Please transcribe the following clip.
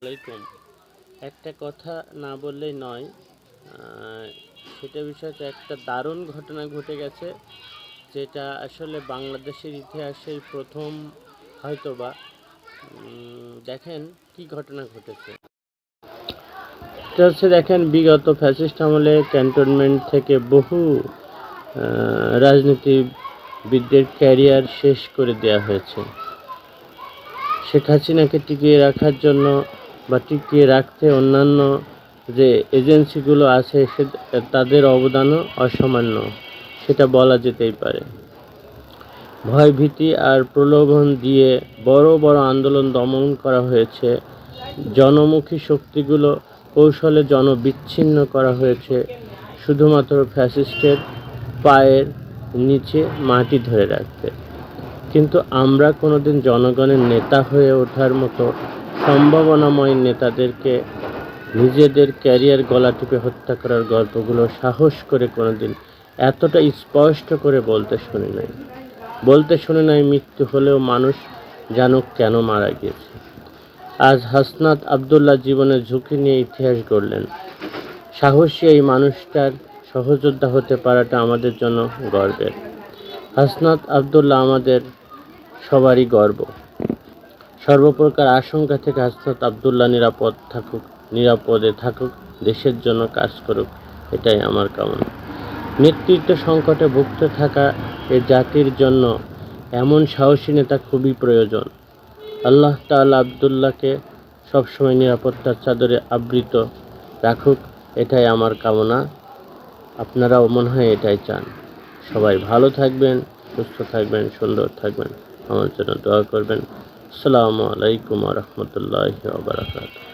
আলাইকুম। একটা কথা না বললেই নয়। সেটা বিষয়টা একটা দারুণ ঘটনা ঘটে গেছে, যেটা আসলে বাংলাদেশের ইতিহাসেই প্রথম হয়তোবা। দেখেন কি ঘটনা ঘটেছে। এটা হচ্ছে, দেখেন, বিগত ফ্যাসিস্ট আমলে ক্যান্টনমেন্ট থেকে বহু রাজনীতিবিদদের ক্যারিয়ার শেষ করে দেওয়া হয়েছে। শেখ হাসিনাকে টিকিয়ে রাখার জন্য বা টিকিয়ে রাখতে অন্যান্য যে এজেন্সিগুলো আছে তাদের অবদানও অসামান্য, সেটা বলা যেতেই পারে। ভয়ভীতি আর প্রলোভন দিয়ে বড় বড় আন্দোলন দমন করা হয়েছে। জনমুখী শক্তিগুলো কৌশলে জনবিচ্ছিন্ন করা হয়েছে, শুধুমাত্র ফ্যাসিস্টের পায়ের নিচে মাটি ধরে রাখতে। কিন্তু আমরা কোনোদিন জনগণের নেতা হয়ে ওঠার মতো সম্ভাবনাময় নেতাদেরকে নিজেদের ক্যারিয়ার গলা টিপে হত্যা করার গল্পগুলো সাহস করে কোনোদিন এতটা স্পষ্ট করে বলতে শুনি নাই মৃত্যু হলেও মানুষ জানুক কেন মারা গিয়েছে। আজ হাসনাত আবদুল্লাহ জীবনের ঝুঁকি নিয়ে ইতিহাস গড়লেন। সাহসী এই মানুষটার সহযোদ্ধা হতে পারাটা আমাদের জন্য গর্বের। হাসনাত আবদুল্লাহ আমাদের সবারই গর্ব। সর্বপ্রকার আশঙ্কা থেকে হাসনাত আবদুল্লাহ নিরাপদে থাকুক, দেশের জন্য কাজ করুক, এটাই আমার কামনা। নেতৃত্ব সংকটে ভুগতে থাকা এ জাতির জন্য এমন সাহসী নেতা খুবই প্রয়োজন। আল্লাহ তাআলা আবদুল্লাহকে সবসময় নিরাপত্তার চাদরে আবৃত রাখুক, এটাই আমার কামনা। আপনারাও মনে হয় এটাই চান। সবাই ভালো থাকবেন, সুস্থ থাকবেন, সুন্দর থাকবেন, আমার জন্য দোয়া করবেন। আসসালামু আলাইকুম ওয়া রাহমাতুল্লাহি ওয়া বারাকাতুহু।